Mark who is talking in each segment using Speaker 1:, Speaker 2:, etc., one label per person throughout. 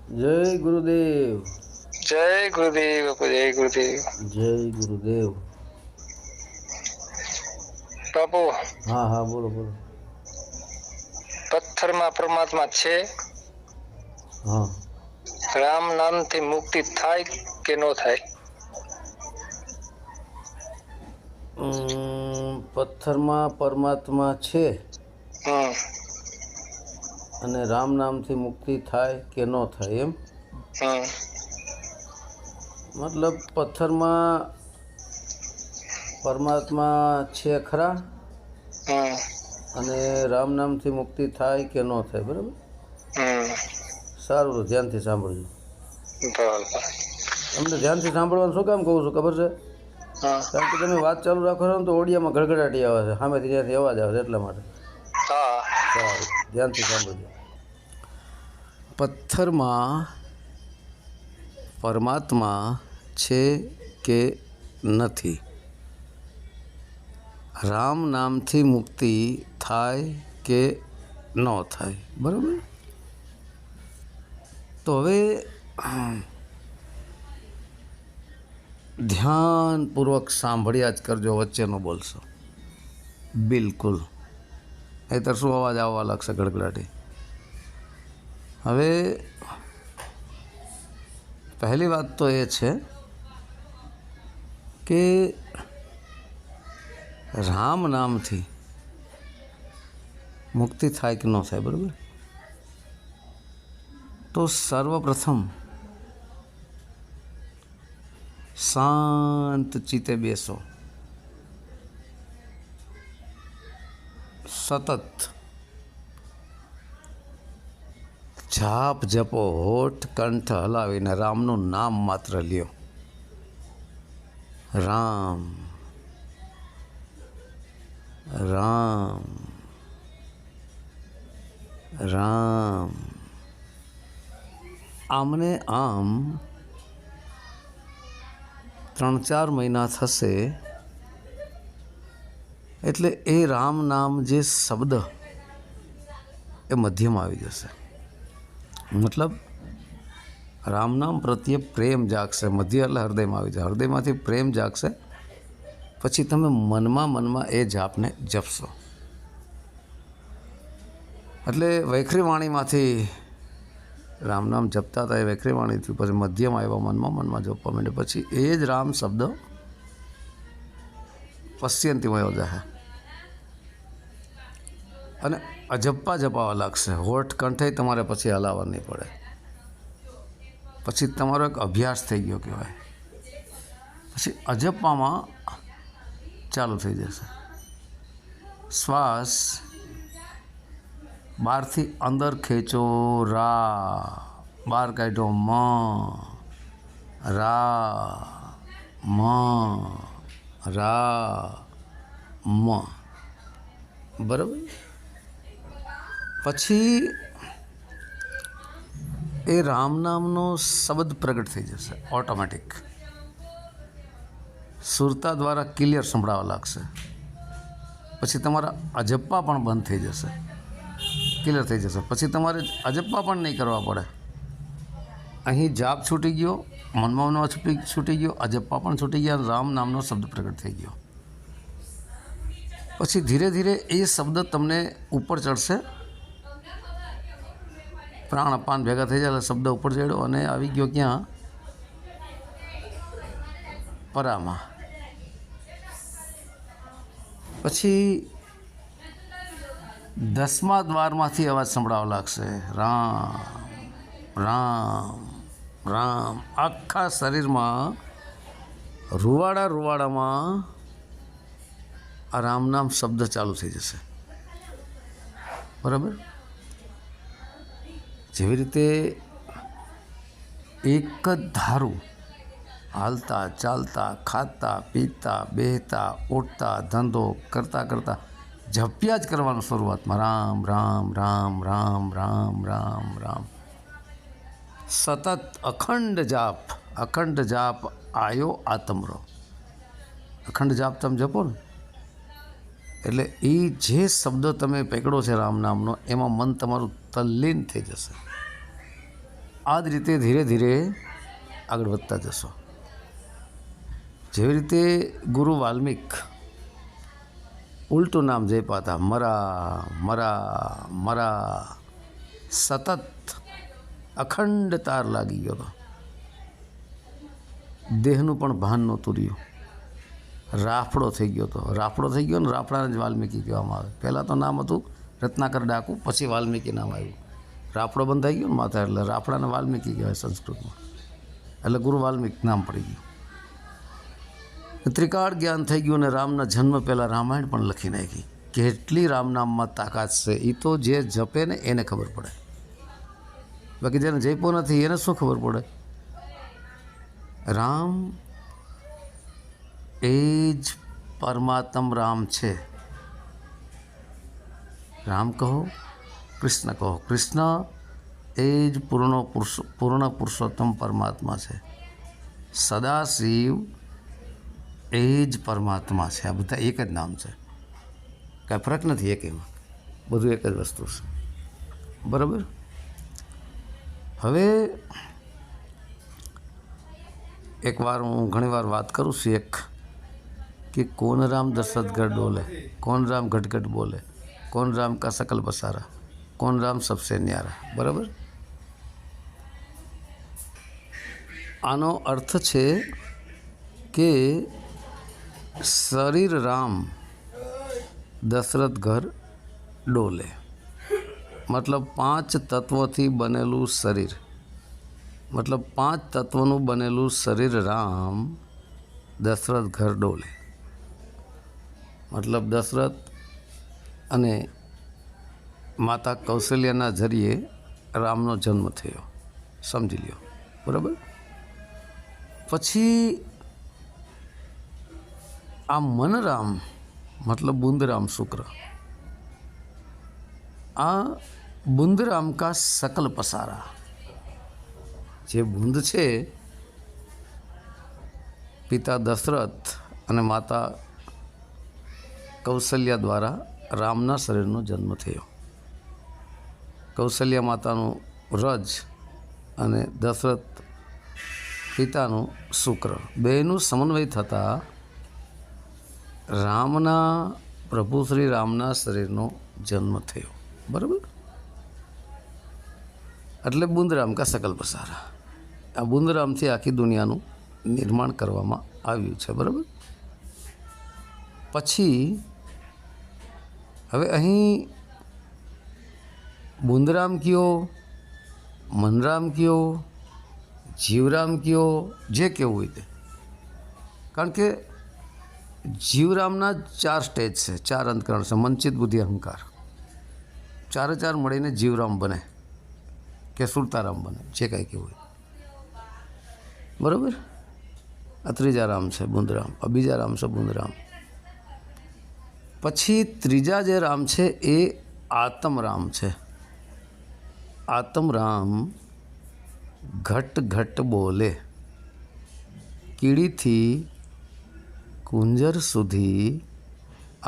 Speaker 1: જય ગુરુદેવ.
Speaker 2: જય ગુરુદેવ બાપુ, જય ગુરુદેવ
Speaker 1: જય ગુરુદેવ.
Speaker 2: બાપુ.
Speaker 1: હા હા, બોલો બોલો.
Speaker 2: પથ્થરમાં પરમાત્મા છે.
Speaker 1: હા.
Speaker 2: રામ નામથી મુક્તિ થાય કે ન થાય?
Speaker 1: પથ્થરમાં પરમાત્મા છે
Speaker 2: હમ
Speaker 1: અને રામ નામથી મુક્તિ થાય કે ન થાય એમ?
Speaker 2: હમ
Speaker 1: મતલબ પથ્થરમાં પરમાત્મા છે ખરા
Speaker 2: હમ
Speaker 1: અને રામ નામથી મુક્તિ થાય કે ન થાય, બરાબર?
Speaker 2: હમ
Speaker 1: સારું, તો ધ્યાનથી સાંભળજો.
Speaker 2: બરાબર.
Speaker 1: તમને ધ્યાનથી સાંભળવાનું શું કામ કહું છું ખબર છે?
Speaker 2: હા
Speaker 1: કારણ કે તમે વાત ચાલુ રાખો છો ને તો ઓડિયામાં ગડગડાટી આવે છે, સામેથી ત્યાંથી અવાજ આવે છે, એટલા માટે.
Speaker 2: હા
Speaker 1: સારું, ધ્યાનથી સાંભળજો. પથ્થરમાં પરમાત્મા છે કે નથી? રામ નામથી મુક્તિ થાય કે ન થાય, બરાબર? તો હવે ધ્યાનપૂર્વક સાંભળ્યા જ કરજો, વચ્ચે ન બોલશો બિલકુલ, નહીંતર શું અવાજ આવવા લાગશે, ગડગડાટી. હવે પહેલી વાત તો એ છે કે રામ નામથી મુક્તિ થાય કે ન થાય, બરાબર? તો સર્વપ્રથમ શાંત ચિત્તે બેસો, સતત જાપ જપો, હોઠ કંઠ હલાવીને રામનું નામ માત્ર લ્યો. રામ રામ રામ. આમને આમ 3-4 મહિના થશે એટલે એ રામ નામ જે શબ્દ એ મધ્યમાં આવી જશે. મતલબ રામ નામ પ્રત્યે પ્રેમ જાગશે. મધ્ય એટલે હૃદયમાં આવી જાય, હૃદયમાંથી પ્રેમ જાગશે. પછી તમે મનમાં એ જાપને જપશો. એટલે વૈખરી વાણીમાંથી રામ નામ જપતા હતા, એ વૈખરી વાણીથી પછી મધ્યમાં આવ્યા, મનમાં જપવા માંડે. પછી એ જ રામ શબ્દ પશ્યંતીમાં વયો જાય અને અજપ્પા જપાવા લાગશે. હોઠ કંઠે તમારે પછી હલાવવા નહીં પડે. પછી તમારો એક અભ્યાસ થઈ ગયો કહેવાય. પછી અજપ્પામાં ચાલુ થઈ જશે. શ્વાસ બહારથી અંદર ખેંચો, રા, બહાર કાઢ્યો મ, રા મ, રા મ, બરાબર? પછી એ રામ નામનો શબ્દ પ્રગટ થઈ જશે ઓટોમેટિક. સુરતા દ્વારા ક્લિયર સંભળાવા લાગશે. પછી તમારા અજપ્પા પણ બંધ થઈ જશે, ક્લિયર થઈ જશે. પછી તમારે અજપ્પા પણ નહીં કરવા પડે. અહીં જાપ છૂટી ગયો, મનમાં છૂટી ગયો, અજપ્પા પણ છૂટી ગયા, રામ નામનો શબ્દ પ્રગટ થઈ ગયો. પછી ધીરે ધીરે એ શબ્દ તમને ઉપર ચડશે. પ્રાણ અપાન ભેગા થઈ જાય એટલે શબ્દ ઉપર ચડ્યો અને આવી ગયો ક્યાં? પરામાં. પછી 10મા દ્વારમાંથી અવાજ સંભળાવા લાગશે, રામ રામ રામ. આખા શરીરમાં રૂવાડામાં આ રામ નામ શબ્દ ચાલુ થઈ જશે, બરાબર? જેવી રીતે એક જ ધારું હાલતા ચાલતા ખાતા પીતા બેહતા ઉઠતા ધંધો કરતાં જપ્યા જ કરવાનું શરૂઆતમાં, રામ રામ રામ રામ રામ રામ રામ. સતત અખંડ જાપ આયો આત્મરો. અખંડ જાપ તમે જપો ને એટલે એ જે શબ્દ તમે પકડો છે રામ નામનો, એમાં મન તમારું તલ્લીન થઈ જશે. આ જ રીતે ધીરે ધીરે આગળ વધતા જશો. જેવી રીતે ગુરુ વાલ્મીક ઉલટું નામ જપ્યા હતા, મરા મરા મરા, સતત અખંડ તાર લાગી ગયો હતો. દેહનું પણ ભાન નહોતું રહ્યું. રાફડો થઈ ગયો હતો. રાફડો થઈ ગયો ને રાફડાને જ વાલ્મીકી કહેવામાં આવે. પહેલાં તો નામ હતું રત્નાકર ડાકુ, પછી વાલ્મીકી નામ આવ્યું. રાફડો બંધાઈ ગયો ને માથા એટલે રાફડાને વાલ્મીકી કહેવાય સંસ્કૃતમાં. એટલે ગુરુ વાલ્મીક નામ પડી ગયું. ત્રિકાળ જ્ઞાન થઈ ગયું અને રામના જન્મ પહેલાં રામાયણ પણ લખી નાખી. કેટલી રામ નામમાં તાકાત છે એ તો જે જપે ને એને ખબર પડે. બાકી જેને જપ્યો નથી એને શું ખબર પડે? રામ એ જ પરમાત્મ રામ છે. રામ કહો, કૃષ્ણ કહો. કૃષ્ણ એ જ પૂર્ણ પુરુષોત્તમ પરમાત્મા છે. સદાશિવ એ જ પરમાત્મા છે. આ બધા એક જ નામ છે, કાંઈ ફરક નથી એક એમાં, બધું એક જ વસ્તુ છે. બરાબર. હવે એકવાર હું ઘણીવાર વાત કરું છું કે કોન રામ દશરથ ઘર ડોલે, કોન રામ ઘટઘટ બોલે, કોન રામ કા શકલ બસારા, કોન રામ સબસે ન્યારા. બરાબર. આનો અર્થ છે કે શરીર રામ, દશરથ ઘર ડોલે. મતલબ 5 તત્વોથી બનેલું શરીર, મતલબ 5 તત્વોનું બનેલું શરીર રામ, દશરથ ઘર ડોલે. મતલબ દશરથ અને માતા કૌશલ્યાના જરીએ રામનો જન્મ થયો, સમજી લ્યો. બરાબર. પછી આ મનરામ मतलब बूंदराम शुक्र, आ बूंदराम का सकल पसारा. जे बूंद छे पिता दशरथ अने माता कौशल्या द्वारा रामना शरीरनो जन्म थयो. कौशल्या मातानु रज अने दशरथ पितानु शुक्र, बेनु समन्वय थता रामना प्रभु श्री रामना शरीरनो जन्म थयो. बराबर. એટલે બુંદરામ કા सकल પસારા. આ બુંદરામથી આખી દુનિયાનું નિર્માણ કરવામાં આવ્યું છે. બરાબર. પછી હવે અહીં બુંદરામ કયો, મનરામ કયો, જીવરામ કયો, જે કેવું હોય તે. કારણ કે જીવરામના 4 સ્ટેજ છે, 4 અંતકરણ છે. મનચિત બુદ્ધિ અહંકાર, 4 મળીને જીવરામ બને કે સુરતારામ બને, જે કાંઈ કહેવું હોય. બરાબર. આ 3જા રામ છે બુંદરામ. આ 2જા રામ છે બુંદરામ. પછી 3જા જે રામ છે એ આત્મરામ છે. આત્મરામ ઘટ ઘટ બોલે. કીડીથી કુંજર સુધી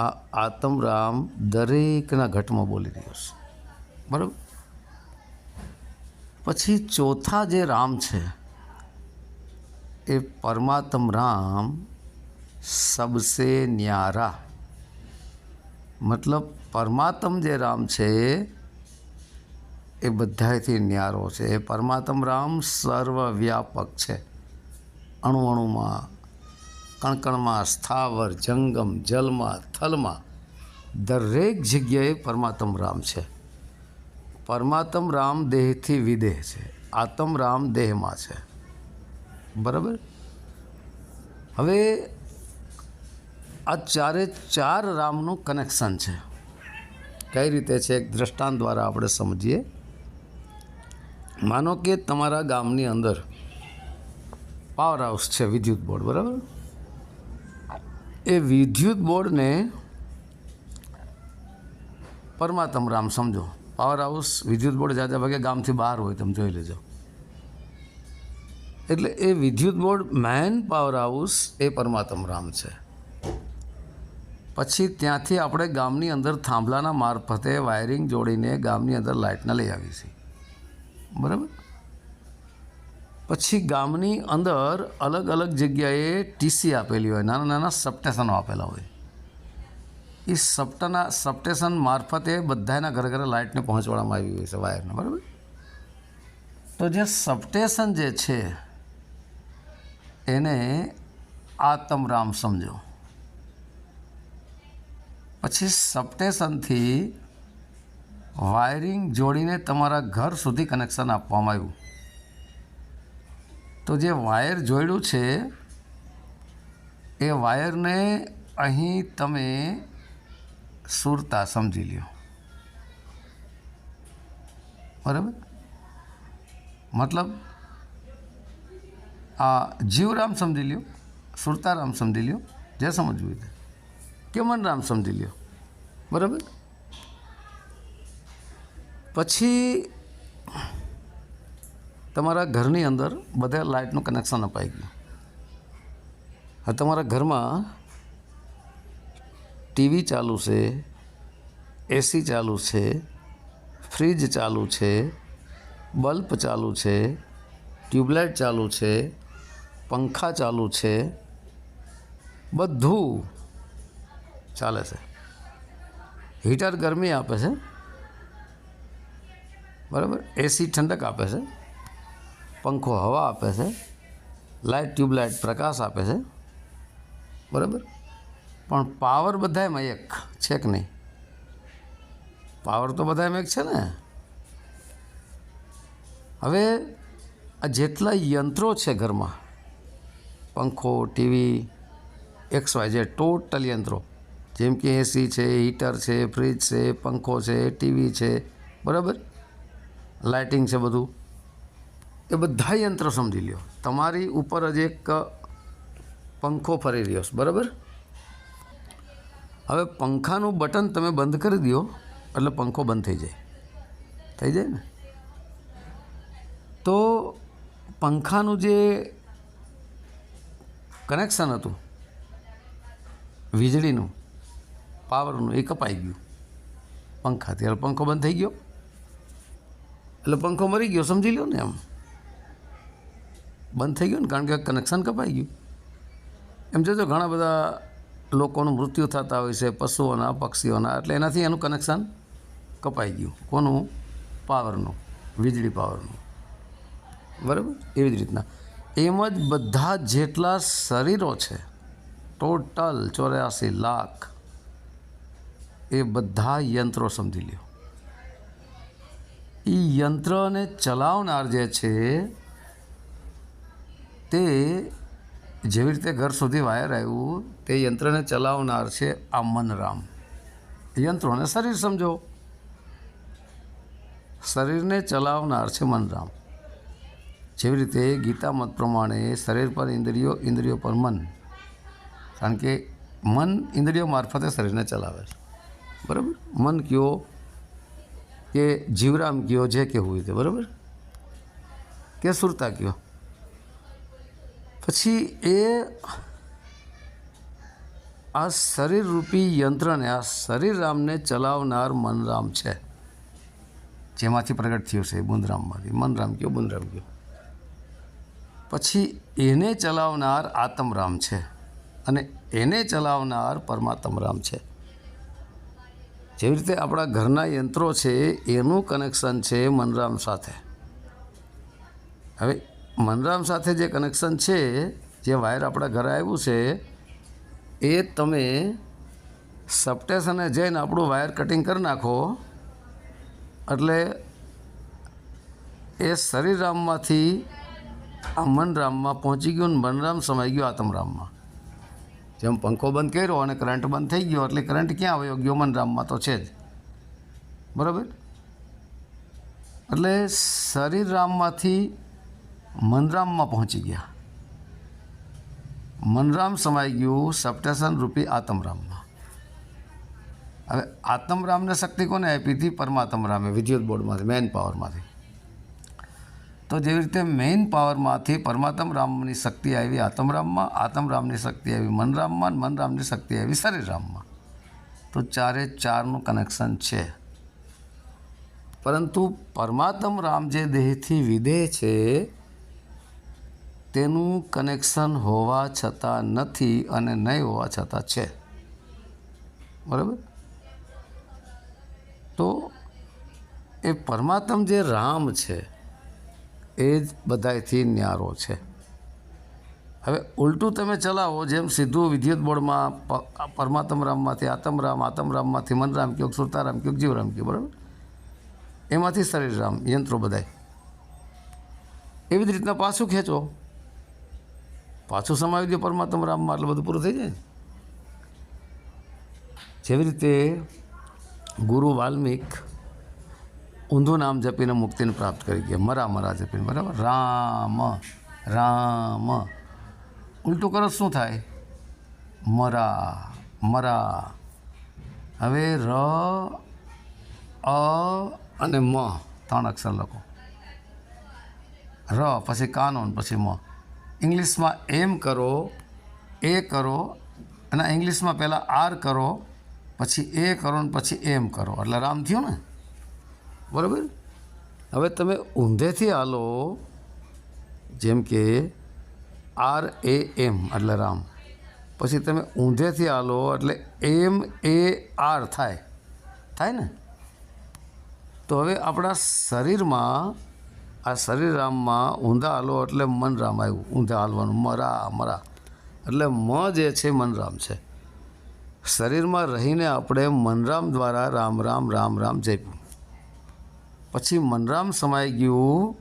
Speaker 1: આ આત્મરામ દરેકના ઘટમાં બોલી રહ્યો છે. બરાબર. પછી 4થા જે રામ છે એ પરમાત્મ રામ સબસે ન્યારા. મતલબ પરમાત્મ જે રામ છે એ બધાયથી ન્યારો છે. એ પરમાત્મ રામ સર્વવ્યાપક છે. અણુ અણુમાં, કણકણમાં, સ્થાવર જંગમ, જલમાં, થલમાં, દરેક જગ્યાએ પરમાત્મ રામ છે. પરમાત્મ રામ દેહથી વિદેહ છે. આત્મ રામ દેહમાં છે. બરાબર. હવે આ 4 રામનું કનેક્શન છે. કઈ રીતે છે એક દ્રષ્ટાંત દ્વારા આપણે સમજીએ. માનો કે તમારા ગામની અંદર પાવર હાઉસ છે, વિદ્યુત બોર્ડ. બરાબર. એ વિદ્યુત બોર્ડને પરમાત્મ રામ સમજો. પાવર હાઉસ વિદ્યુત બોર્ડ જાજા ભાગે ગામથી બહાર હોય, તમે જોઈ લેજો. એટલે એ વિદ્યુત બોર્ડ મેન પાવર હાઉસ એ પરમાત્મ રામ છે. પછી ત્યાંથી આપણે ગામની અંદર થાંભલાના મારફતે વાયરિંગ જોડીને ગામની અંદર લાઇટના લઈ આવી છીએ. બરાબર. પછી ગામની અંદર અલગ અલગ જગ્યાએ ટીસી આપેલી હોય, નાના નાના સબસ્ટેશનો આપેલા હોય. એ સબસ્ટેશન મારફતે બધાના ઘરે ઘરે લાઇટને પહોંચાડવામાં આવી હોય છે, વાયરને. બરાબર. તો જે સબસ્ટેશન જે છે એને આતમરામ સમજો. પછી સબસ્ટેશનથી વાયરિંગ જોડીને તમારા ઘર સુધી કનેક્શન આપવામાં આવ્યું. તો જે વાયર જોડ્યું છે એ વાયરને અહીં તમે સુરતા સમજી લ્યો. બરાબર. મતલબ આ જીવરામ સમજી લ્યો, સુરતારામ સમજી લ્યો, જે સમજવું છે, કે મનરામ સમજી લ્યો. બરાબર. પછી તમારા ઘરની અંદર બધા લાઇટનું કનેક્શન અપાઈ ગયું. હવે તમારા ઘરમાં ટીવી ચાલુ છે, એસી ચાલુ છે, ફ્રીજ ચાલુ છે, બલ્બ ચાલુ છે, ટ્યુબલાઇટ ચાલુ છે, પંખા ચાલુ છે, બધું ચાલે છે. હીટર ગરમી આપે છે. બરાબર. એસી ઠંડક આપે છે, પંખો હવા આપે છે, લાઇટ ટ્યુબલાઇટ પ્રકાશ આપે છે. બરાબર. પણ પાવર બધામાં એક છે કે નહીં? પાવર તો બધામાં એક છે ને. હવે આ જેટલા યંત્રો છે ઘરમાં, પંખો, ટીવી, XYZ ટોટલ યંત્રો, જેમ કે એસી છે, હીટર છે, ફ્રીજ છે, પંખો છે, ટીવી છે, બરાબર, લાઇટિંગ છે, બધું એ બધા યંત્રો સમજી લ્યો. તમારી ઉપર જ એક પંખો ફરી રહ્યો છે. બરાબર. હવે પંખાનું બટન તમે બંધ કરી દો એટલે પંખો બંધ થઈ જાય ને. તો પંખાનું જે કનેક્શન હતું વીજળીનું, પાવરનું, એ કપાઈ ગયું પંખાથી. એટલે પંખો બંધ થઈ ગયો એટલે પંખો મરી ગયો, સમજી લો ને. એમ બંધ થઈ ગયો ને, કારણ કે કનેક્શન કપાઈ ગયું. એમ જોજો ઘણા બધા લોકોનું મૃત્યુ થતા હોય છે, પશુઓના, પક્ષીઓના, એટલે એનાથી એનું કનેક્શન કપાઈ ગયું. કોનું? પાવરનું, વીજળી પાવરનું. બરાબર. એવી જ રીતના એમ જ બધા જેટલા શરીરો છે ટોટલ 84 લાખ, એ બધા યંત્રો સમજી લ્યો. એ યંત્રને ચલાવનાર જે છે તે જેવી રીતે ઘર સુધી વાયર આવ્યું, તે યંત્રને ચલાવનાર છે આ મનરામ. યંત્રોને શરીર સમજો. શરીરને ચલાવનાર છે મનરામ. જેવી રીતે ગીતા મત પ્રમાણે શરીર પર ઇન્દ્રિયો, ઇન્દ્રિયો પર મન, કારણ કે મન ઇન્દ્રિયો મારફતે શરીરને ચલાવે છે. બરાબર. મન કયો કે જીવરામ કયો, જે કહેવું હોય તે. બરાબર. કે સુરતા કયો. પછી એ આ શરીર રૂપી યંત્રને, આ શરીર રામને ચલાવનાર મનરામ છે, જેમાંથી પ્રગટ થયો છે બુંદરામમાંથી. મનરામ કયો, બુંદરામ કયો. પછી એને ચલાવનાર આત્મરામ છે અને એને ચલાવનાર પરમાત્મરામ છે. જેવી રીતે આપણા ઘરના યંત્રો છે એનું કનેક્શન છે મનરામ સાથે. હવે મનરામ સાથે જે કનેક્શન છે, જે વાયર આપણા ઘરે આવ્યું છે, એ તમે સબસ્ટેશને જઈને આપણું વાયર કટિંગ કરી નાખો એટલે એ શરીરરામમાંથી આ મનરામમાં પહોંચી ગયું ને મનરામ સમાઈ ગયો આત્મરામમાં. જેમ પંખો બંધ કર્યો અને કરંટ બંધ થઈ ગયો એટલે કરંટ ક્યાં આવ્યો ગયો? મનરામમાં તો છે જ. બરાબર. એટલે શરીરરામમાંથી મનરામમાં પહોંચી ગયા. મનરામ સમાઈ ગયું સબસ્ટેશન રૂપી આત્મરામમાં. હવે આત્મરામને શક્તિ કોને આપી હતી? પરમાત્મરામે, વિદ્યુત બોર્ડમાંથી, મેઇન પાવરમાંથી. તો જેવી રીતે મેઇન પાવરમાંથી પરમાત્મરામની શક્તિ આવી આત્મરામમાં, આત્મરામની શક્તિ આવી મનરામમાં, મનરામની શક્તિ આવી શરીરરામમાં. તો 4-4નું કનેક્શન છે. પરંતુ પરમાત્મરામ જે દેહથી વિદેહ છે તેનું કનેક્શન હોવા છતાં નથી અને નહીં હોવા છતાં છે. બરાબર. તો એ પરમાત્મ જે રામ છે એ જ બધાયથી ન્યારો છે. હવે ઉલટું તમે ચલાવો, જેમ સીધું વિદ્યુત બોર્ડમાં પરમાત્મ રામમાંથી આત્મરામમાંથી મનરામ કયો, સુરતારામ કયો, જીવરામ કયો, બરાબર, એમાંથી શરીર રામ યંત્રો બધાય. એવી જ રીતના પાછું ખેંચો, પાછું સમાવી દો પરમાત્મ રામમાં, એટલે બધું પૂરું થઈ જાય. જેવી રીતે ગુરુ વાલ્મીક ઊંધું નામ જપીને મુક્તિને પ્રાપ્ત કરી ગયા, મરા જપીને, બરાબર, રામ રામ. ઉલટું કરો શું થાય? મરા. હવે ર અ અને મ 3 અક્ષર લખો. ર પછી કાનૂન પછી મ. ઇંગ્લિશમાં એમ કરો, એ કરો, અને ઇંગ્લિશમાં પહેલાં આર કરો, પછી એ કરો ને પછી એમ કરો, એટલે રામ થયું ને. બરાબર. હવે તમે ઊંધેથી હાલો, જેમ કે RAM એટલે રામ, પછી તમે ઊંધેથી હાલો એટલે MAR થાય ને. તો હવે આપણા શરીરમાં, આ શરીર રામમાં ઊંધા હાલો એટલે મન રામ આવ્યું, ઊંધા હાલવાનું, મરા એટલે મ જે છે મનરામ છે. શરીરમાં રહીને આપણે મનરામ દ્વારા રામ રામ જપ્યું, પછી મનરામ સમાઈ ગયું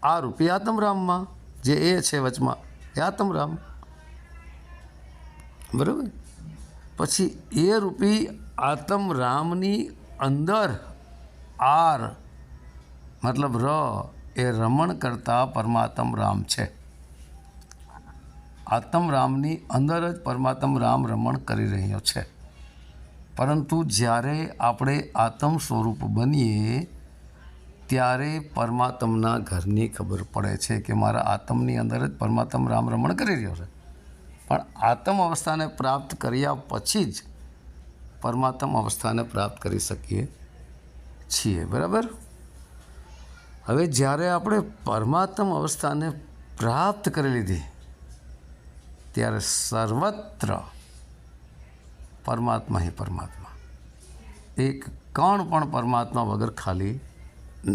Speaker 1: આ રૂપી આત્મરામમાં, જે એ છે વચમાં એ આત્મરામ, બરાબર. પછી એ રૂપી આત્મરામની અંદર આર મતલબ ર એ રમણ કરતા પરમાત્મ રામ છે. આત્મરામની અંદર જ પરમાત્મ રામ રમણ કરી રહ્યો છે. પરંતુ જ્યારે આપણે આત્મ સ્વરૂપ બનીએ ત્યારે પરમાત્મના ઘરની ખબર પડે છે કે મારા આત્મની અંદર જ પરમાત્મ રામ રમણ કરી રહ્યો છે. પણ આત્મ અવસ્થાને પ્રાપ્ત કર્યા પછી જ પરમાત્મ અવસ્થાને પ્રાપ્ત કરી શકીએ છીએ, બરાબર. હવે જ્યારે આપણે પરમાત્મ અવસ્થાને પ્રાપ્ત કરી લીધી ત્યારે સર્વત્ર પરમાત્મા હી પરમાત્મા, એક કણ પણ પરમાત્મા વગર ખાલી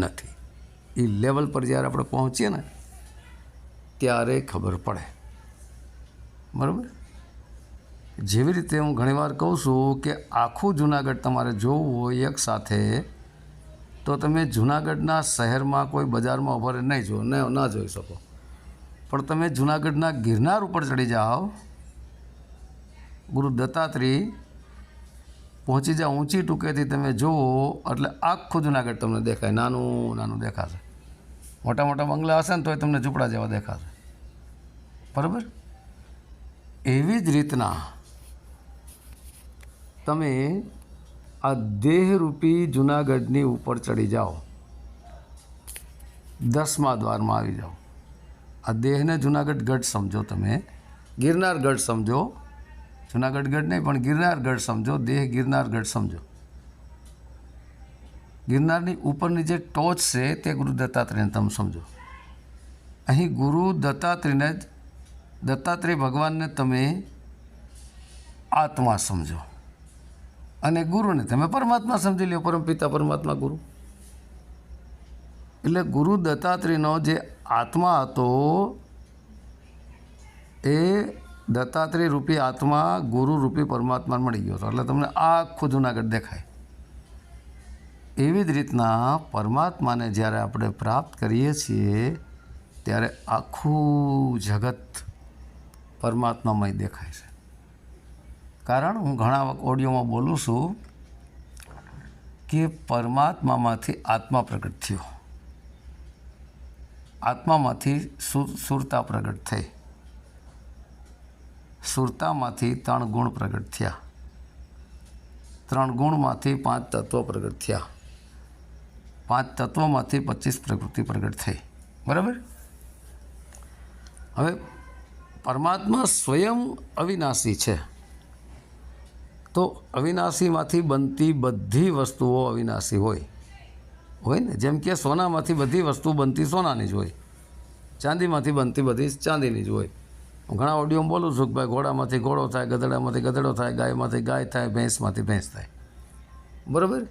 Speaker 1: નથી. એ લેવલ પર જ્યારે આપણે પહોંચીએ ને ત્યારે ખબર પડે, બરાબર. જેવી રીતે હું ઘણીવાર કહું છું કે આખું જુનાગઢ તમારે જોવું હોય એક સાથે, તો તમે જુનાગઢના શહેરમાં કોઈ બજારમાં ઉભા રહીને નહીં જુઓ, ના જોઈ શકો. પણ તમે જુનાગઢના ગિરનાર ઉપર ચડી જાઓ, ગુરુ દત્તાત્રેય પહોંચી જાઓ, ઊંચી ટૂંકેથી તમે જુઓ એટલે આખું જુનાગઢ તમને દેખાય, નાનું દેખાશે. મોટા મોટા બંગલા હશે ને તોય તમને ઝૂંપડા જેવા દેખાશે, બરાબર. એવી જ રીતના તમે આ દેહરૂપી જુનાગઢની ઉપર ચડી જાઓ, 10મા દ્વારમાં આવી જાઓ. આ દેહને જુનાગઢ ગઢ સમજો, તમે ગિરનાર ગઢ સમજો, જુનાગઢ ગઢ નહીં પણ ગિરનાર ગઢ સમજો, દેહ ગિરનાર ગઢ સમજો. ગિરનારની ઉપરની જે ટોચ છે તે ગુરુ દત્તાત્રેયને તમે સમજો. અહીં ગુરુ દત્તાત્રેયને જ, દત્તાત્રેય ભગવાનને તમે આત્મા સમજો અને ગુરુને તમે પરમાત્મા સમજી લો, પરમપિતા પરમાત્મા ગુરુ. એટલે ગુરુ દત્તાત્રેયનો જે આત્મા હતો એ દત્તાત્રેય રૂપી આત્મા ગુરુ રૂપી પરમાત્મા મળી ગયો હતો, એટલે તમને આખું જુનાગઢ દેખાય. એવી જ રીતના પરમાત્માને જ્યારે આપણે પ્રાપ્ત કરીએ છીએ ત્યારે આખું જગત પરમાત્મામય દેખાય છે. કારણ હું ઘણા ઓડિયોમાં બોલું છું કે પરમાત્મામાંથી આત્મા પ્રગટ થયો, આત્મામાંથી સુરતા પ્રગટ થઈ, સુરતામાંથી 3 ગુણ પ્રગટ થયા, 3 ગુણમાંથી 5 તત્વો પ્રગટ થયા, 5 તત્વોમાંથી 25 પ્રકૃતિ પ્રગટ થઈ, બરાબર. હવે પરમાત્મા સ્વયં અવિનાશી છે, તો અવિનાશીમાંથી બનતી બધી વસ્તુઓ અવિનાશી હોય ને. જેમ કે સોનામાંથી બધી વસ્તુ બનતી સોનાની જ હોય, ચાંદીમાંથી બનતી બધી ચાંદીની જ હોય. હું ઘણા ઓડિયોમાં બોલું છું કે ભાઈ ઘોડામાંથી ઘોડો થાય, ગધેડામાંથી ગધેડો થાય, ગાયમાંથી ગાય થાય, ભેંસમાંથી ભેંસ થાય. બરાબર?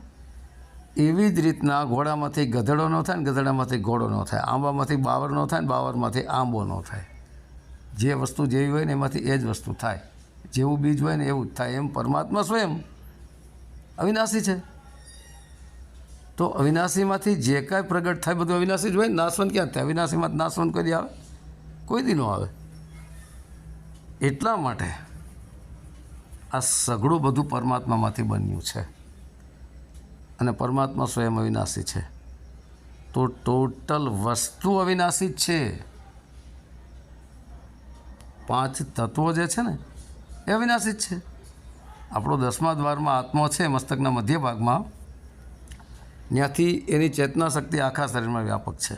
Speaker 1: એવી જ રીતના ઘોડામાંથી ગધેડો ન થાય ને ગધેડામાંથી ઘોડો ન થાય, આંબામાંથી બાવર ન થાય ને બાવરમાંથી આંબો ન થાય. જે વસ્તુ જેવી હોય ને એમાંથી એ જ વસ્તુ થાય. જેવું બીજ હોય ને એવું જ થાય. એમ પરમાત્મા સ્વયં અવિનાશી છે. તો અવિનાશીમાંથી જે કાંઈ પ્રગટ થાય બધું અવિનાશી જ હોય ને. નાશવંત ક્યાં થાય? અવિનાશીમાં નાશવંત કોઈ દી આવે? કોઈ દી ન આવે. એટલા માટે આ સઘળું બધું પરમાત્મામાંથી બન્યું છે અને પરમાત્મા સ્વયં અવિનાશી છે. તો ટોટલ વસ્તુ અવિનાશી જ છે. 5 તત્વો જે છે ને એ અવિનાશી જ છે. આપણો 10મા દ્વારમાં આત્મા છે મસ્તકના મધ્ય ભાગમાં, ત્યાંથી એની ચેતના શક્તિ આખા શરીરમાં વ્યાપક છે.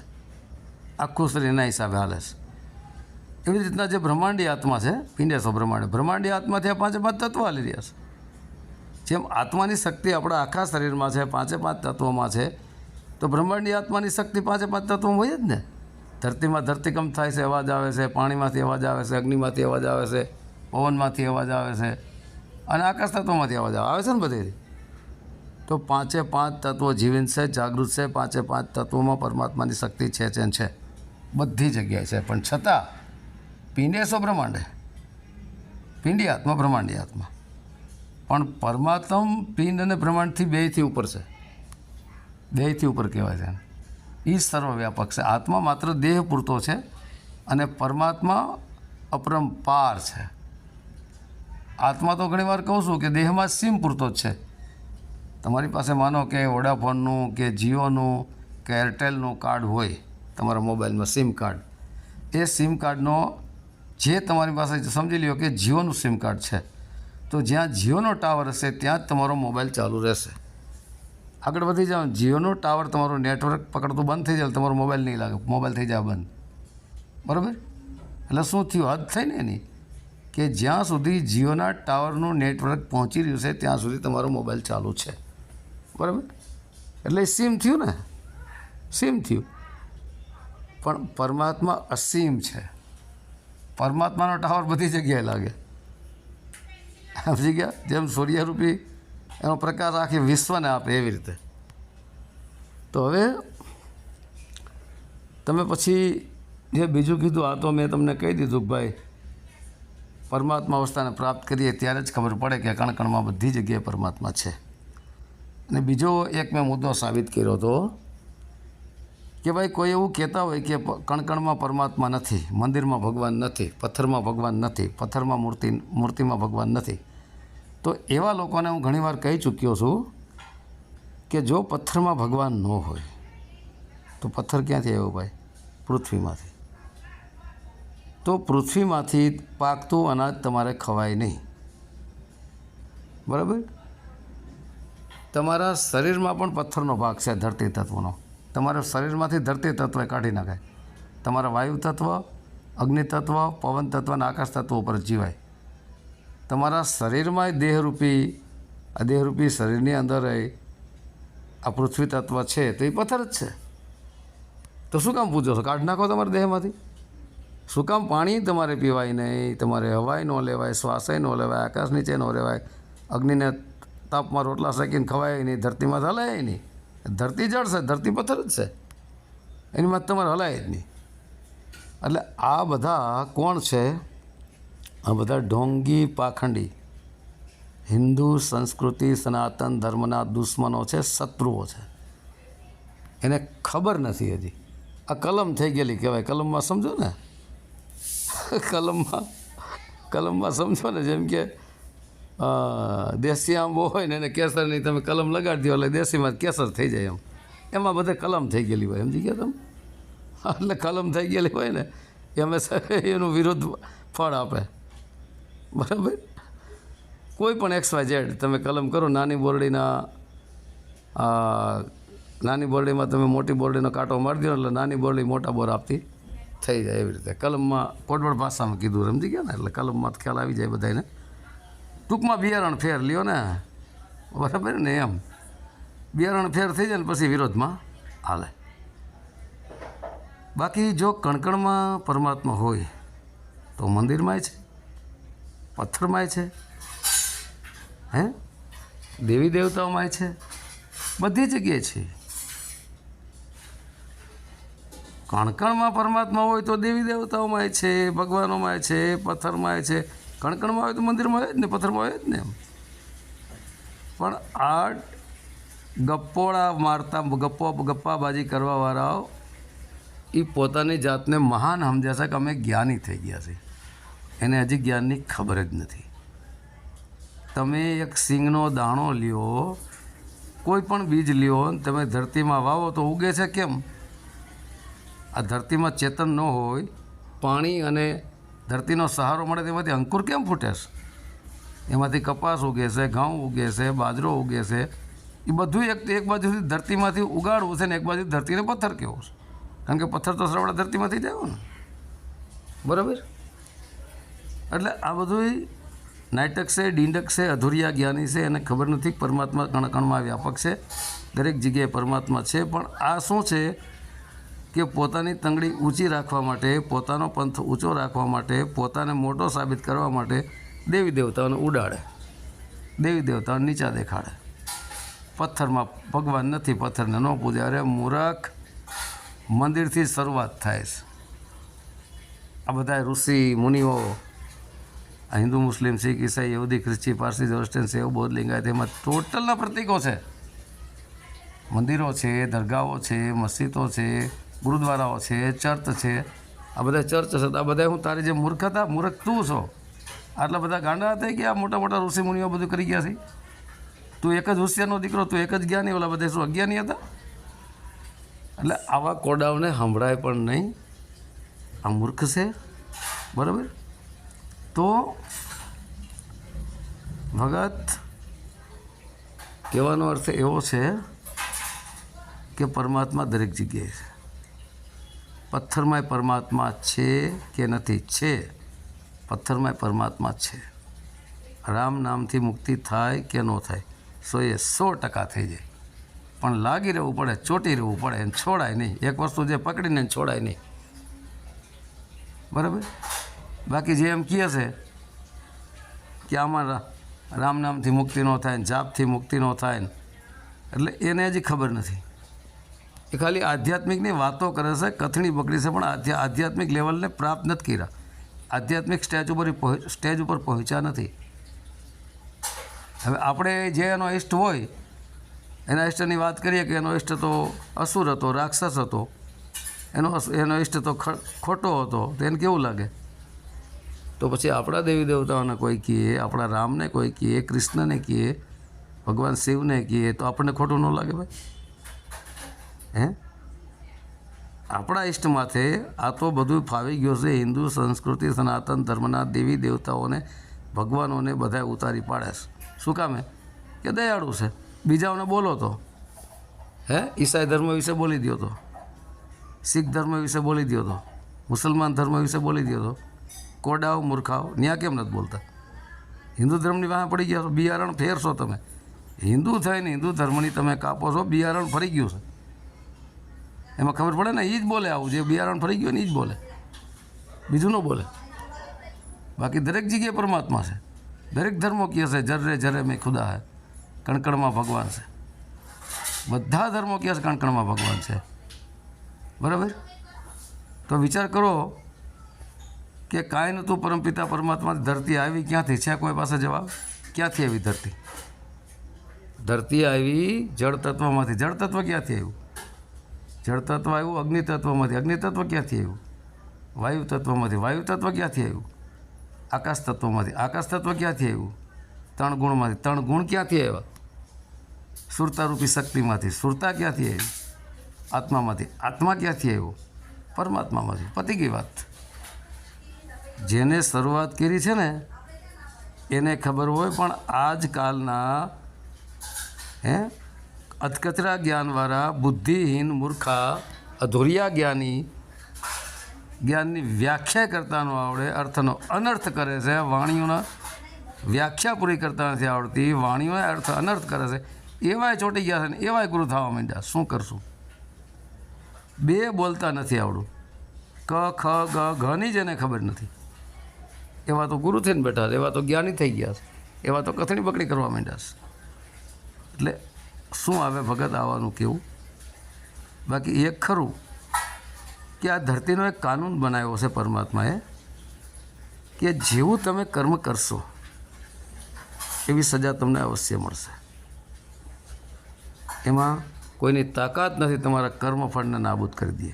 Speaker 1: આખું શરીર એના હિસાબે હાલે છે. એવી રીતના જે બ્રહ્માંડી આત્મા છે, પિંડેશ્વર બ્રહ્માંડી આત્માથી આ 5 તત્વો હાલી રહ્યા છે. જેમ આત્માની શક્તિ આપણા આખા શરીરમાં છે, 5 તત્વોમાં છે, તો બ્રહ્માંડી આત્માની શક્તિ 5 તત્વોમાં હોય જ ને. ધરતીમાં ધરતીકંપ થાય છે, અવાજ આવે છે, પાણીમાંથી અવાજ આવે છે, અગ્નિમાંથી અવાજ આવે છે, પવનમાંથી અવાજ આવે છે અને આકાશ તત્વોમાંથી અવાજ આવે છે ને બધે. તો 5 તત્વો જીવંત છે, જાગૃત છે. 5 તત્વોમાં પરમાત્માની શક્તિ છે છે બધી જગ્યાએ છે. પણ છતાં પિંડેશ્વર બ્રહ્માંડે, પિંડી આત્મા, બ્રહ્માંડી આત્મા, પણ પરમાત્મ પિંડ અને બ્રહ્માંડથી બેયથી ઉપર છે. બેયથી ઉપર કહેવાય છે. એ સર્વવ્યાપક છે. આત્મા માત્ર દેહ પૂરતો છે અને પરમાત્મા અપરંપાર છે. આત્મા તો ઘણી વાર કહું છું કે દેહમાં સીમ પૂરતો જ છે. તમારી પાસે માનો કે વોડાફોનનું કે જીઓનું કે એરટેલનું કાર્ડ હોય તમારા મોબાઈલમાં, સિમ કાર્ડ. એ સિમ કાર્ડનો જે તમારી પાસે સમજી લ્યો કે જીઓનું સિમ કાર્ડ છે, તો જ્યાં જીઓનો ટાવર હશે ત્યાં જ તમારો મોબાઈલ ચાલુ રહેશે. આગળ વધી જાઓ, જીઓનો ટાવર તમારું નેટવર્ક પકડતું બંધ થઈ જાય, તમારો મોબાઈલ નહીં લાગે, મોબાઈલ થઈ જાય બંધ. બરાબર? એટલે શું થયું? હદ થઈ ને એની કે જ્યાં સુધી જીઓના ટાવરનું નેટવર્ક પહોંચી રહ્યું છે ત્યાં સુધી તમારો મોબાઈલ ચાલુ છે. બરાબર? એટલે સીમ થયું ને, સીમ થયું. પણ પરમાત્મા અસીમ છે. પરમાત્માનો ટાવર બધી જગ્યાએ લાગે. સમજી ગયા? જેમ સૂર્યરૂપી એનો પ્રકાશ આખી વિશ્વને આપે એવી રીતે. તો હવે તમે પછી જે બીજું કીધું, આ તો મેં તમને કહી દીધું કે ભાઈ પરમાત્મા અવસ્થાને પ્રાપ્ત કરીએ ત્યારે જ ખબર પડે કે કણકણમાં બધી જગ્યાએ પરમાત્મા છે. અને બીજો એક મેં મુદ્દો સાબિત કર્યો હતો કે ભાઈ કોઈ એવું કહેતા હોય કે કણકણમાં પરમાત્મા નથી, મંદિરમાં ભગવાન નથી, પથ્થરમાં ભગવાન નથી, પથ્થરમાં મૂર્તિમાં ભગવાન નથી. તો એવા લોકોને હું ઘણીવાર કહી ચૂક્યો છું કે જો પથ્થરમાં ભગવાન ન હોય તો પથ્થર ક્યાંથી આવ્યો ભાઈ? પૃથ્વીમાંથી. તો પૃથ્વીમાંથી પાકતું અનાજ તમારે ખવાય નહીં. બરાબર? તમારા શરીરમાં પણ પથ્થરનો ભાગ છે, ધરતી તત્વનો. તમારા શરીરમાંથી ધરતી તત્વ કાઢી નાખાય. તમારા વાયુ તત્વ, અગ્નિ તત્વ, પવન તત્વ અને આકાશ તત્વ ઉપર જીવાય. તમારા શરીરમાં આ દેહરૂપી શરીરની અંદર આ પૃથ્વી તત્વ છે તો એ પથ્થર જ છે. તો શું કામ પૂછો છો? કાઢી નાખો તમારા દેહમાંથી. શું કામ પાણી તમારે પીવાય નહીં, તમારે હવાય ન લેવાય, શ્વાસય ન લેવાય, આકાશ નીચે ન રહેવાય, અગ્નિને તાપમાં રોટલા શેકીને ખવાય નહીં, ધરતીમાં હલાય નહીં. ધરતી જળ છે, ધરતી પથ્થર જ છે, એની માં તમારે હલાય જ નહીં. એટલે આ બધા કોણ છે? આ બધા ઢોંગી પાખંડી હિન્દુ સંસ્કૃતિ સનાતન ધર્મના દુશ્મનો છે, શત્રુઓ છે. એને ખબર નથી હજી. આ કલમ થઈ ગયેલી કહેવાય. કલમમાં સમજો ને, કલમમાં સમજો ને, જેમ કે દેશી આંબો હોય ને એને કેસરની તમે કલમ લગાડી દો એટલે દેશીમાં કેસર થઈ જાય. એમાં બધે કલમ થઈ ગયેલી હોય. સમજી ગયા તમે? એટલે કલમ થઈ ગયેલી હોય ને એ હંમેશા એનું વિરુદ્ધ ફળ આપે. બરાબર? કોઈ પણ XYZ તમે કલમ કરો, નાની બોરડીમાં તમે મોટી બોરડીનો કાંટો મારી દો એટલે નાની બોરડી મોટા બોર આપતી થઈ જાય. એવી રીતે કલમમાં કોડવડ ભાષામાં કીધું. સમજી ગયા ને? એટલે કલમમાં ખ્યાલ આવી જાય બધાને. ટૂંકમાં બિયારણ ફેર લ્યો ને, બરાબર ને? એમ બિયારણ ફેર થઈ જાય ને પછી વિરોધમાં હાલે. બાકી જો કણકણમાં પરમાત્મા હોય તો મંદિરમાંય છે, પથ્થરમાંય છે, હે, દેવી દેવતાઓમાંય છે, બધી જગ્યાએ છે. કણકણમાં પરમાત્મા હોય તો દેવી દેવતાઓમાંય છે, ભગવાનોમાંય છે, પથ્થરમાંય છે. કણકણમાં હોય તો મંદિરમાં હોય જ ને, પથ્થરમાં હોય જ ને. પણ આ ગપ્પોળા મારતા ગપ્પાબાજી કરવાવાળાઓ એ પોતાની જાતને મહાન સમજ્યા છે કે અમે જ્ઞાની થઈ ગયા છે. એને હજી જ્ઞાનની ખબર જ નથી. તમે એક સિંગનો દાણો લ્યો, કોઈ પણ બીજ લ્યો, તમે ધરતીમાં વાવો તો ઉગે છે કેમ? આ ધરતીમાં ચેતન ન હોય, પાણી અને ધરતીનો સહારો મળે તેમાંથી અંકુર કેમ ફૂટે છે? એમાંથી કપાસ ઉગે છે, ઘઉં ઉગે છે, બાજરો ઉગે છે. એ બધું એક બાજુથી ધરતીમાંથી ઉગાડવું છે ને એક બાજુ ધરતીને પથ્થર કહેવું છે. કારણ કે પથ્થર તો સરવડા ધરતીમાંથી જ આવ્યો ને, બરાબર? એટલે આ બધું નાટક છે, ડીંડક છે, અધૂરિયા જ્ઞાની છે. એને ખબર નથી પરમાત્મા કણકણમાં વ્યાપક છે, દરેક જગ્યાએ પરમાત્મા છે. પણ આ શું છે કે પોતાની તંગડી ઊંચી રાખવા માટે, પોતાનો પંથ ઊંચો રાખવા માટે, પોતાને મોટો સાબિત કરવા માટે દેવી દેવતાઓને ઉડાડે, દેવી દેવતાઓને નીચા દેખાડે. પથ્થરમાં ભગવાન નથી, પથ્થરને ન પૂજે. અરે મૂરખ, મંદિરથી શરૂઆત થાય છે. આ બધા ઋષિ મુનિઓ, આ હિન્દુ, મુસ્લિમ, શીખ, ઈસાઈ, યહૂદી, ખ્રિસ્તી, પારસી, જોરસ્ટેન, સેવ, બૌદ્ધ, લિંગાયત, એમાં ટોટલના પ્રતીકો છે. મંદિરો છે, દરગાહો છે, મસ્જિદો છે, ગુરુદ્વારાઓ છે, ચર્ચ છે. આ બધા ચર્ચ છે. આ બધા હું તારી જે મૂર્ખ હતા, મૂર્ખ તું છો. આટલા બધા ગાંડા હતા કે આ મોટા મોટા ઋષિ મુનિઓ બધું કરી ગયા છે. તું એક જ હોશિયારનો દીકરો, તું એક જ જ્ઞાની, ઓલા બધા શું અજ્ઞાની હતા? એટલે આવા કોડાઓને સંભળાય પણ નહીં. આ મૂર્ખ છે, બરાબર? તો ભગત કહેવાનો અર્થ એવો છે કે પરમાત્મા દરેક જગ્યાએ છે. પથ્થરમાંય પરમાત્મા છે કે નથી? છે. પથ્થરમાંય પરમાત્મા છે. રામ નામથી મુક્તિ થાય કે ન થાય? 100% થઈ જાય. પણ લાગી રહેવું પડે, ચોંટી રહેવું પડે, એને છોડાય નહીં. એક વસ્તુ જે પકડીને છોડાય નહીં, બરાબર? બાકી જે એમ કહે છે કે આમાં રામ નામથી મુક્તિ ન થાય ને જાપથી મુક્તિ ન થાય ને, એટલે એને હજી ખબર નથી. એ ખાલી આધ્યાત્મિકની વાતો કરે છે, કથણી પકડી છે, પણ આધ્યાત્મિક લેવલને પ્રાપ્ત નથી કર્યા. આધ્યાત્મિક સ્ટેજ ઉપર પહોંચ્યા નથી. હવે આપણે જે એનો ઇષ્ટ હોય, એના ઇષ્ટની વાત કરીએ કે એનો ઇષ્ટ તો અસુર હતો, રાક્ષસ હતો, એનો ઇષ્ટ તો ખોટો હતો, તો એને કેવું લાગે? તો પછી આપણા દેવી દેવતાઓને કોઈ કહે, આપણા રામને કોઈ કહે, કૃષ્ણને કહે, ભગવાન શિવને કહે, તો આપણને ખોટું ન લાગે ભાઈ? હે? આપણા ઇષ્ટ માથે આ તો બધું ફાવી ગયું છે. હિન્દુ સંસ્કૃતિ, સનાતન ધર્મના દેવી દેવતાઓને, ભગવાનોને બધા ઉતારી પાડે છે. શું કામે? કે દયાળુ છે. બીજાઓને બોલો તો, હે, ઈસાઈ ધર્મ વિશે બોલી દો તો, શીખ ધર્મ વિશે બોલી દો તો, મુસલમાન ધર્મ વિશે બોલી દો તો, કોડાઓ મૂર્ખાઓ ત્યાં કેમ નથી બોલતા? હિન્દુ ધર્મની વાહ પડી ગયા છો, બિયારણ ફેરશો તમે. હિન્દુ થઈને હિન્દુ ધર્મની તમે કાપો છો, બિયારણ ફરી ગયું છે. એમાં ખબર પડે ને, એ જ બોલે. આવું જે બિયારણ ફરી ગયું ને એ જ બોલે, બીજું ન બોલે. બાકી દરેક જગ્યાએ પરમાત્મા છે. દરેક ધર્મો કહે છે જર્રે જર્રે મેં ખુદા હે, કણકણમાં ભગવાન છે. બધા ધર્મો કહે છે કણકણમાં ભગવાન છે, બરાબર? તો વિચાર કરો કે કાંઈ નહોતું, પરમપિતા પરમાત્મા ધરતી આવી ક્યાંથી? છે કોઈ પાસે જવાબ? ક્યાંથી આવી ધરતી? ધરતી આવી જળ તત્વમાંથી. જળ તત્વ ક્યાંથી આવ્યું? જળ તત્વ આવ્યું અગ્નિ તત્વમાંથી. અગ્નિ તત્વ ક્યાંથી આવ્યું? વાયુ તત્વમાંથી. વાયુ તત્વ ક્યાંથી આવ્યું? આકાશ તત્વમાંથી. આકાશ તત્વ ક્યાંથી આવ્યું? ત્રણ ગુણમાંથી. ત્રણ ગુણ ક્યાંથી આવ્યા? સુરતારૂપી શક્તિમાંથી. સુરતા ક્યાંથી આવી? આત્મામાંથી. આત્મા ક્યાંથી આવ્યો? પરમાત્મામાંથી. પતી ગઈ વાત. જેને શરૂઆત કરી છે ને એને ખબર હોય. પણ આજકાલના અધકચરા જ્ઞાનવાળા, બુદ્ધિહીન, મૂર્ખા, અધૂરિયા જ્ઞાનની વ્યાખ્યા કરતા ન આવડે, અર્થનો અનર્થ કરે છે. વાણીઓના વ્યાખ્યા પૂરી કરતા નથી આવડતી, વાણીઓને અર્થ અનર્થ કરે છે. એવાય ચોંટી ગયા છે ને એવાય ગુરુ થવા માંડ્યા. શું કરશું? બે બોલતા નથી આવડું. ક ખ ગ ઘની જેને ખબર નથી એવા તો ગુરુ થઈને બેઠા છે, એવા તો જ્ઞાની થઈ ગયા છે, એવા તો કથણી બકડી કરવા માંડ્યા છે. એટલે શું આવે ભગત આવવાનું કેવું? બાકી એક ખરું કે આ ધરતીનો એક કાનૂન બનાવ્યો છે પરમાત્માએ કે જેવું તમે કર્મ કરશો એવી સજા તમને અવશ્ય મળશે. એમાં કોઈની તાકાત નથી તમારા કર્મફળને નાબૂદ કરી દે.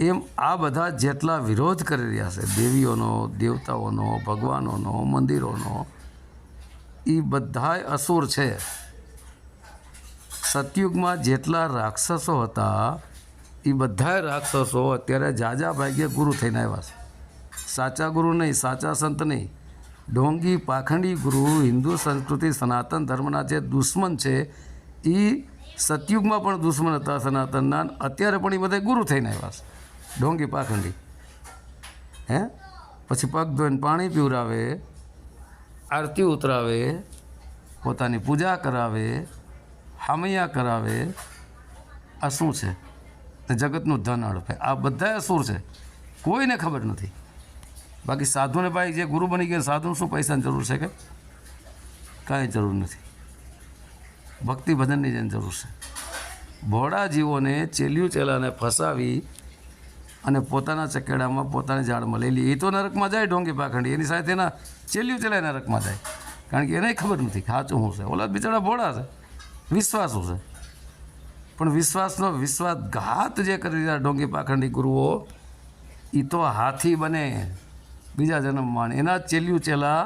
Speaker 1: એમ આ બધા જેટલા વિરોધ કરી રહ્યા છે દેવીઓનો, દેવતાઓનો, ભગવાનોનો, મંદિરોનો, એ બધાય અસુર છે. સતયુગમાં જેટલા રાક્ષસો હતા એ બધાય રાક્ષસો અત્યારે જાજા ભાગ્યે ગુરુ થઈને આવ્યા છે. સાચા ગુરુ નહીં, સાચા સંત નહીં, ઢોંગી પાખંડી ગુરુ હિન્દુ સંસ્કૃતિ સનાતન ધર્મના જે દુશ્મન છે એ સતયુગમાં પણ દુશ્મન હતા સનાતનના, અત્યારે પણ એ બધા ગુરુ થઈને આવ્યા છે. ઢોંગી પાખંડી પછી પગ ધોઈને પાણી પીવરાવે, આરતી ઉતરાવે, પોતાની પૂજા કરાવે, હામૈયા કરાવે. આ શું છે? જગતનું ધન હડપે. આ બધા અસુર છે, કોઈને ખબર નથી. બાકી સાધુને ભાઈ જે ગુરુ બની ગયા સાધુને શું પૈસાની જરૂર છે કે કાંઈ જરૂર નથી. ભક્તિ ભજનની જેની જરૂર છે. ભોળા જીવોને ચેલિયું ચેલાને ફસાવી અને પોતાના ચકેડામાં પોતાની જાળમાં લઈ લે. એ તો નરકમાં જાય ઢોંગી પાખંડી, એની સાથે એના ચેલિયું ચેલા નરકમાં જાય, કારણ કે એને ખબર નથી સાચું શું છે. ઓલા બિચારા ભોળા છે, વિશ્વાસુ છે, પણ વિશ્વાસનો વિશ્વાસઘાત જે કરી રહ્યા ઢોંગી પાખંડી ગુરુઓ એ તો હાથી બને બીજા જન્મમાં. એના ચેલિયું ચેલા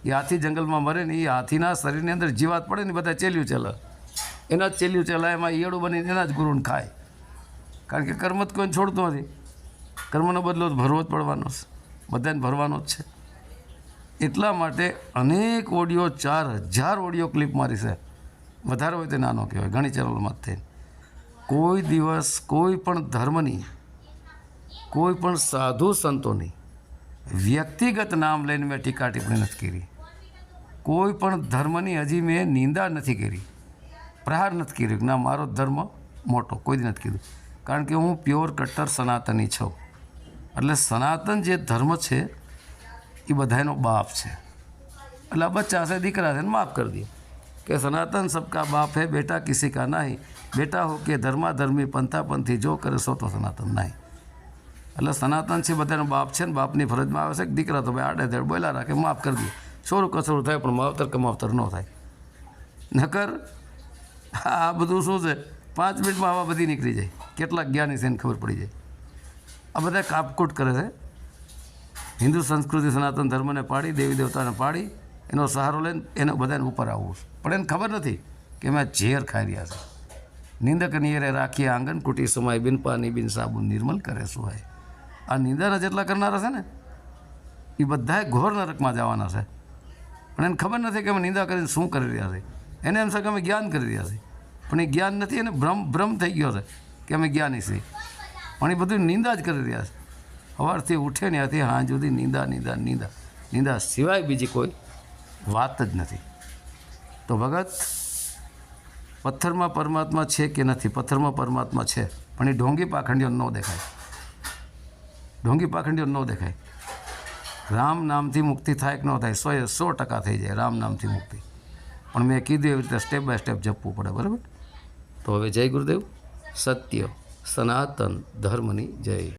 Speaker 1: એ હાથી જંગલમાં મરે ને એ હાથીના શરીરની અંદર જીવાત પડે ને બધા ચેલિયું ચેલા, એના જ ચેલિયું ચેલા એમાં ઈયળું બનીને એના જ ગુરુને ખાય. કારણ કે કર્મ જ કોઈને છોડતો નથી. કર્મનો બદલો ભરવો જ પડવાનો છે, બધાને ભરવાનો જ છે. એટલા માટે અનેક ઓડિયો 4000 ઓડિયો ક્લિપ મારી છે. વધારે હોય તો નાનો કહેવાય, ઘણી ચેનલોમાં થઈને. કોઈ દિવસ કોઈ પણ ધર્મની, કોઈ પણ સાધુ સંતોની વ્યક્તિગત નામ લઈને મેં ટીકા ટિપ્પણી નથી કરી. કોઈ પણ ધર્મની હજી મેં નિંદા નથી કરી, પ્રહાર નથી કર્યો કે ના મારો ધર્મ મોટો, કોઈ દી નથી કીધું. કારણ કે હું પ્યોર કટ્ટર સનાતની છું. એટલે સનાતન જે ધર્મ છે એ બધાનો બાપ છે. એટલે આ બચ્ચા છે, દીકરા છે, માફ કરી દે કે સનાતન સબકા બાપ है, बेटा किसी का नहीं, बेटा हो के ધર્માધર્મી પંથાપંથી જો કરે સો તો સનાતન નહીં. એટલે સનાતન છે બધાનો બાપ છે ને બાપની ફરજમાં આવે છે કે દીકરા તો ભાઈ આડે ધડ બોલા રાખે, માફ કરી દે. છોરું કસરું થાય પણ માવતર કમાવતર ન થાય. નકર આ બધું શું છે 5 મિનિટમાં આવા બધી નીકળી જાય. કેટલાક જ્ઞાની છે એને ખબર પડી જાય. આ બધા કાપકૂટ કરે છે. હિન્દુ સંસ્કૃતિ સનાતન ધર્મને પાડી, દેવી દેવતાને પાડી, એનો સહારો લઈને એને બધાને ઉપર આવવું છે. પણ એને ખબર નથી કે અમે ઝેર ખાઈ રહ્યા છે. નિંદક નિયરે રાખીએ આંગન કુટી સમાય, બિન પાણી બિન સાબુન નિર્મલ કરે સુહાય. આ નિંદાના જેટલા કરનારા છે ને એ બધાએ ઘોર નરકમાં જવાના છે. પણ એને ખબર નથી કે અમે નિંદા કરીને શું કરી રહ્યા છે. એને એમ છે કે અમે જ્ઞાન કરી રહ્યા છીએ, પણ એ જ્ઞાન નથી. એને ભ્રમ થઈ ગયો છે કે અમે જ્ઞાની છીએ, પણ એ બધું નિંદા જ કરી રહ્યા છે. સવારથી ઉઠે ને ત્યાંથી હાંજ સુધી નિંદા નિંદા નિંદા નિંદા સિવાય બીજી કોઈ વાત જ નથી. તો ભગત, પથ્થરમાં પરમાત્મા છે કે નથી? પથ્થરમાં પરમાત્મા છે, પણ એ ઢોંગી પાખંડીઓ ન દેખાય. ઢોંગી પાખંડીઓ ન દેખાય. રામ નામથી મુક્તિ થાય કે ન થાય? 100% થઈ જાય રામ નામથી મુક્તિ. પણ મેં કીધું એવી રીતે સ્ટેપ બાય સ્ટેપ જપવું પડે. બરાબર? તો હવે જય ગુરુદેવ. સત્ય સનાતન ધર્મની જય.